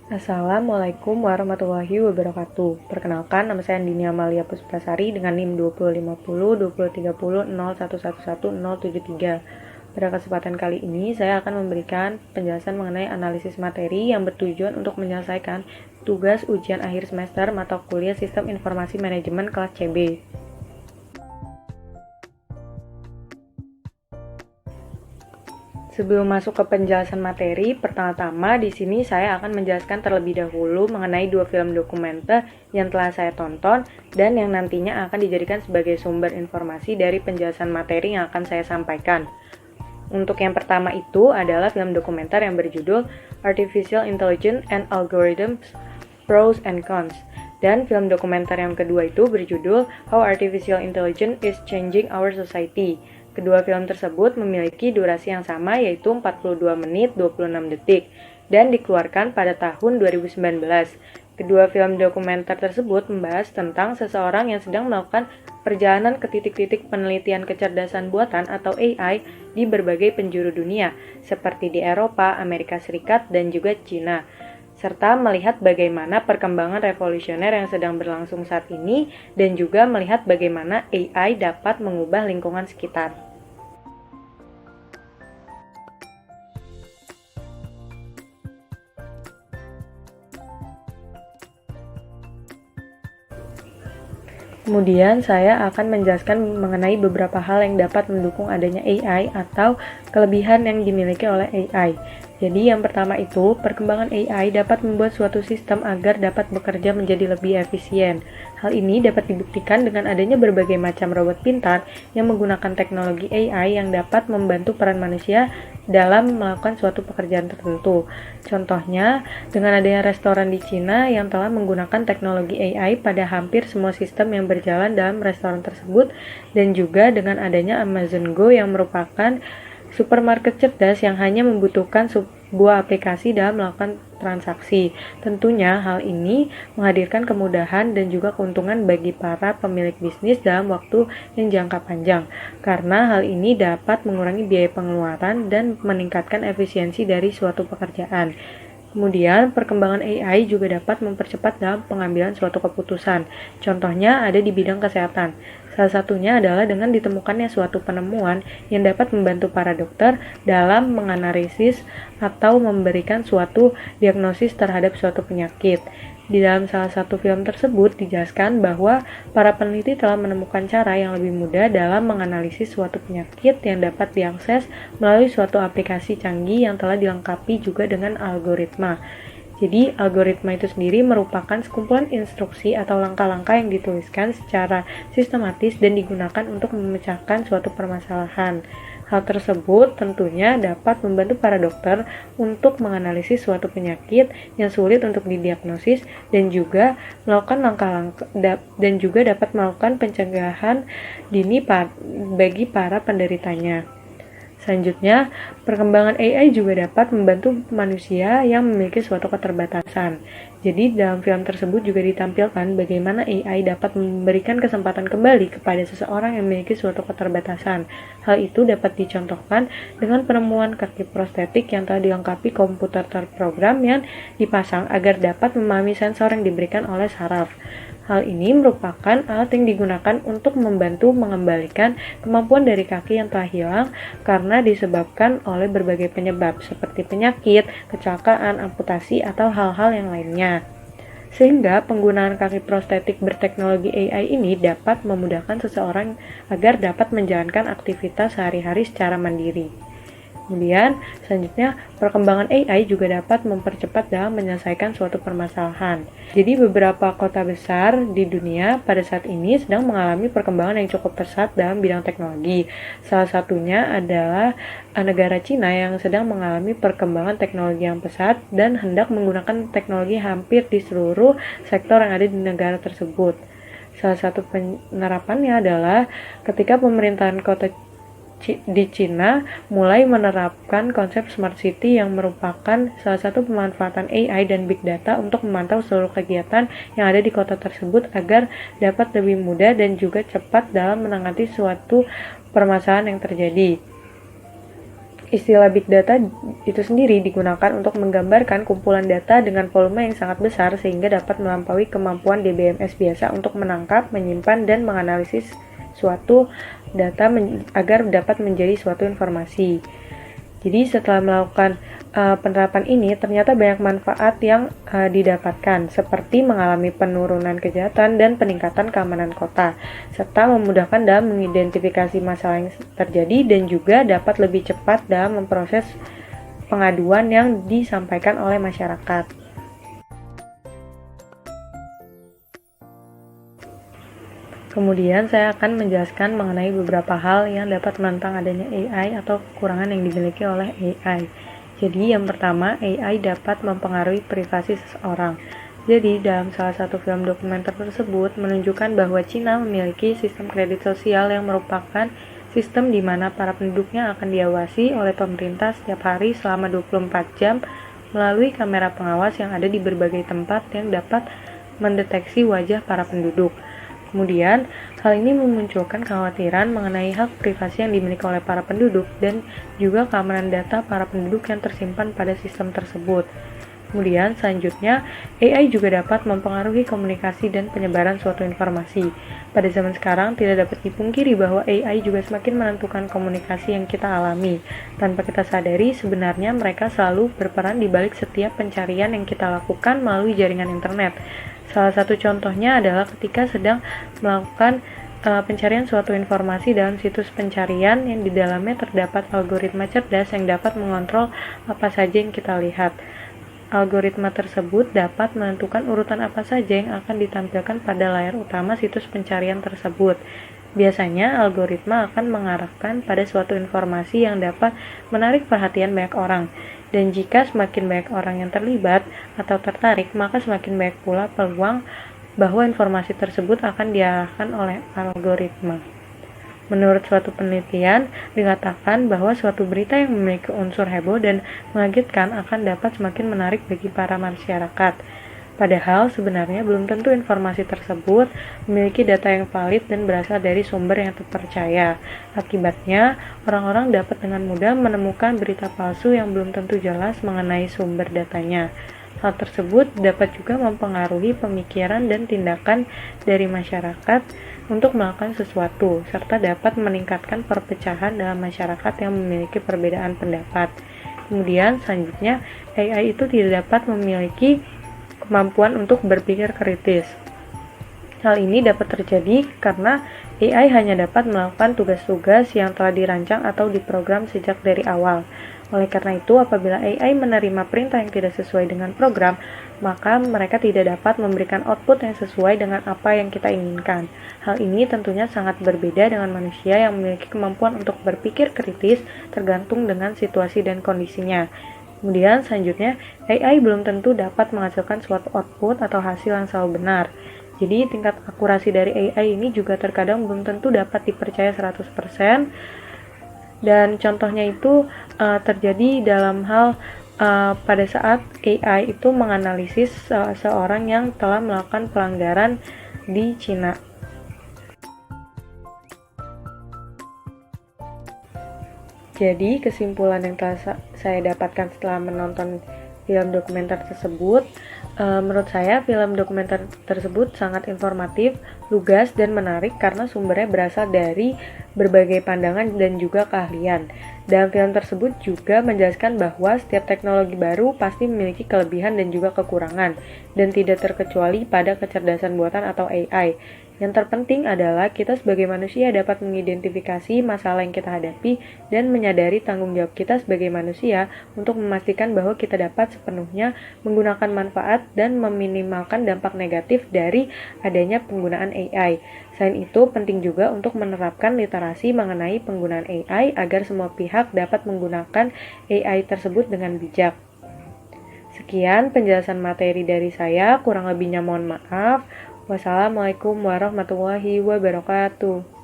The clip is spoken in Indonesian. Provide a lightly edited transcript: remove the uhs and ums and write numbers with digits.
Assalamualaikum warahmatullahi wabarakatuh. Perkenalkan, nama saya Andini Amalia Puspasari dengan NIM 2050 2030 01111073. Pada kesempatan kali ini, saya akan memberikan penjelasan mengenai analisis materi yang bertujuan untuk menyelesaikan tugas ujian akhir semester mata kuliah Sistem Informasi Manajemen kelas CB. Sebelum masuk ke penjelasan materi, pertama-tama di sini saya akan menjelaskan terlebih dahulu mengenai dua film dokumenter yang telah saya tonton dan yang nantinya akan dijadikan sebagai sumber informasi dari penjelasan materi yang akan saya sampaikan. Untuk yang pertama itu adalah film dokumenter yang berjudul Artificial Intelligence and Algorithms, Pros and Cons. Dan film dokumenter yang kedua itu berjudul How Artificial Intelligence is Changing Our Society. Kedua film tersebut memiliki durasi yang sama yaitu 42 menit 26 detik dan dikeluarkan pada tahun 2019. Kedua film dokumenter tersebut membahas tentang seseorang yang sedang melakukan perjalanan ke titik-titik penelitian kecerdasan buatan atau AI di berbagai penjuru dunia, seperti di Eropa, Amerika Serikat, dan juga Cina, serta melihat bagaimana perkembangan revolusioner yang sedang berlangsung saat ini, dan juga melihat bagaimana AI dapat mengubah lingkungan sekitar. Kemudian saya akan menjelaskan mengenai beberapa hal yang dapat mendukung adanya AI atau kelebihan yang dimiliki oleh AI. Jadi yang pertama itu, perkembangan AI dapat membuat suatu sistem agar dapat bekerja menjadi lebih efisien. Hal ini dapat dibuktikan dengan adanya berbagai macam robot pintar yang menggunakan teknologi AI yang dapat membantu peran manusia dalam melakukan suatu pekerjaan tertentu. Contohnya, dengan adanya restoran di Cina yang telah menggunakan teknologi AI pada hampir semua sistem yang berjalan dalam restoran tersebut, dan juga dengan adanya Amazon Go yang merupakan supermarket cerdas yang hanya membutuhkan sebuah aplikasi dalam melakukan transaksi. Tentunya hal ini menghadirkan kemudahan dan juga keuntungan bagi para pemilik bisnis dalam waktu yang jangka panjang, karena hal ini dapat mengurangi biaya pengeluaran dan meningkatkan efisiensi dari suatu pekerjaan. Kemudian, perkembangan AI juga dapat mempercepat dalam pengambilan suatu keputusan. Contohnya ada di bidang kesehatan. Salah satunya adalah dengan ditemukannya suatu penemuan yang dapat membantu para dokter dalam menganalisis atau memberikan suatu diagnosis terhadap suatu penyakit. Di dalam salah satu film tersebut dijelaskan bahwa para peneliti telah menemukan cara yang lebih mudah dalam menganalisis suatu penyakit yang dapat diakses melalui suatu aplikasi canggih yang telah dilengkapi juga dengan algoritma. Jadi, algoritma itu sendiri merupakan sekumpulan instruksi atau langkah-langkah yang dituliskan secara sistematis dan digunakan untuk memecahkan suatu permasalahan. Hal tersebut tentunya dapat membantu para dokter untuk menganalisis suatu penyakit yang sulit untuk didiagnosis dan juga melakukan langkah-langkah dan juga dapat melakukan pencegahan dini bagi para penderitanya. Selanjutnya, perkembangan AI juga dapat membantu manusia yang memiliki suatu keterbatasan. Jadi, dalam film tersebut juga ditampilkan bagaimana AI dapat memberikan kesempatan kembali kepada seseorang yang memiliki suatu keterbatasan. Hal itu dapat dicontohkan dengan penemuan kaki prostetik yang telah dilengkapi komputer terprogram yang dipasang agar dapat memahami sensor yang diberikan oleh saraf. Hal ini merupakan alat yang digunakan untuk membantu mengembalikan kemampuan dari kaki yang telah hilang karena disebabkan oleh berbagai penyebab seperti penyakit, kecelakaan, amputasi, atau hal-hal yang lainnya. Sehingga penggunaan kaki prostetik berteknologi AI ini dapat memudahkan seseorang agar dapat menjalankan aktivitas sehari-hari secara mandiri. Kemudian, selanjutnya, perkembangan AI juga dapat mempercepat dalam menyelesaikan suatu permasalahan. Jadi, beberapa kota besar di dunia pada saat ini sedang mengalami perkembangan yang cukup pesat dalam bidang teknologi. Salah satunya adalah negara Cina yang sedang mengalami perkembangan teknologi yang pesat dan hendak menggunakan teknologi hampir di seluruh sektor yang ada di negara tersebut. Salah satu penerapannya adalah ketika pemerintahan kota di Cina mulai menerapkan konsep smart city yang merupakan salah satu pemanfaatan AI dan big data untuk memantau seluruh kegiatan yang ada di kota tersebut agar dapat lebih mudah dan juga cepat dalam menangani suatu permasalahan yang terjadi. Istilah big data itu sendiri digunakan untuk menggambarkan kumpulan data dengan volume yang sangat besar sehingga dapat melampaui kemampuan DBMS biasa untuk menangkap, menyimpan, dan menganalisis suatu data agar dapat menjadi suatu informasi. Jadi setelah melakukan penerapan ini, ternyata banyak manfaat yang didapatkan, seperti mengalami penurunan kejahatan dan peningkatan keamanan kota, serta memudahkan dalam mengidentifikasi masalah yang terjadi dan juga dapat lebih cepat dalam memproses pengaduan yang disampaikan oleh masyarakat. Kemudian saya akan menjelaskan mengenai beberapa hal yang dapat menentang adanya AI atau kekurangan yang dimiliki oleh AI. Jadi yang pertama, AI dapat mempengaruhi privasi seseorang. Jadi dalam salah satu film dokumenter tersebut menunjukkan bahwa Cina memiliki sistem kredit sosial yang merupakan sistem di mana para penduduknya akan diawasi oleh pemerintah setiap hari selama 24 jam melalui kamera pengawas yang ada di berbagai tempat yang dapat mendeteksi wajah para penduduk. Kemudian, hal ini memunculkan kekhawatiran mengenai hak privasi yang dimiliki oleh para penduduk dan juga keamanan data para penduduk yang tersimpan pada sistem tersebut. Kemudian, selanjutnya, AI juga dapat mempengaruhi komunikasi dan penyebaran suatu informasi. Pada zaman sekarang, tidak dapat dipungkiri bahwa AI juga semakin menentukan komunikasi yang kita alami. Tanpa kita sadari, sebenarnya mereka selalu berperan di balik setiap pencarian yang kita lakukan melalui jaringan internet. Salah satu contohnya adalah ketika sedang melakukan pencarian suatu informasi dalam situs pencarian yang di dalamnya terdapat algoritma cerdas yang dapat mengontrol apa saja yang kita lihat. Algoritma tersebut dapat menentukan urutan apa saja yang akan ditampilkan pada layar utama situs pencarian tersebut. Biasanya, algoritma akan mengarahkan pada suatu informasi yang dapat menarik perhatian banyak orang. Dan jika semakin banyak orang yang terlibat atau tertarik, maka semakin banyak pula peluang bahwa informasi tersebut akan diarahkan oleh algoritma. Menurut suatu penelitian, dikatakan bahwa suatu berita yang memiliki unsur heboh dan mengagetkan akan dapat semakin menarik bagi para masyarakat. Padahal sebenarnya belum tentu informasi tersebut memiliki data yang valid dan berasal dari sumber yang terpercaya. Akibatnya, orang-orang dapat dengan mudah menemukan berita palsu yang belum tentu jelas mengenai sumber datanya. Hal tersebut dapat juga mempengaruhi pemikiran dan tindakan dari masyarakat untuk melakukan sesuatu, serta dapat meningkatkan perpecahan dalam masyarakat yang memiliki perbedaan pendapat. Kemudian, selanjutnya, AI itu tidak dapat memiliki kemampuan untuk berpikir kritis. Hal ini dapat terjadi karena AI hanya dapat melakukan tugas-tugas yang telah dirancang atau diprogram sejak dari awal. Oleh karena itu, apabila AI menerima perintah yang tidak sesuai dengan program, maka mereka tidak dapat memberikan output yang sesuai dengan apa yang kita inginkan. Hal ini tentunya sangat berbeda dengan manusia yang memiliki kemampuan untuk berpikir kritis tergantung dengan situasi dan kondisinya. Kemudian selanjutnya, AI belum tentu dapat menghasilkan suatu output atau hasil yang selalu benar. Jadi tingkat akurasi dari AI ini juga terkadang belum tentu dapat dipercaya 100%. Dan contohnya itu terjadi dalam hal pada saat AI itu menganalisis seorang yang telah melakukan pelanggaran di Cina. Jadi, kesimpulan yang telah saya dapatkan setelah menonton film dokumenter tersebut, menurut saya film dokumenter tersebut sangat informatif, lugas, dan menarik karena sumbernya berasal dari berbagai pandangan dan juga keahlian. Dalam film tersebut juga menjelaskan bahwa setiap teknologi baru pasti memiliki kelebihan dan juga kekurangan, dan tidak terkecuali pada kecerdasan buatan atau AI. Yang terpenting adalah kita sebagai manusia dapat mengidentifikasi masalah yang kita hadapi dan menyadari tanggung jawab kita sebagai manusia untuk memastikan bahwa kita dapat sepenuhnya menggunakan manfaat dan meminimalkan dampak negatif dari adanya penggunaan AI. Selain itu, penting juga untuk menerapkan literasi mengenai penggunaan AI agar semua pihak dapat menggunakan AI tersebut dengan bijak. Sekian penjelasan materi dari saya, kurang lebihnya mohon maaf. Wassalamualaikum warahmatullahi wabarakatuh.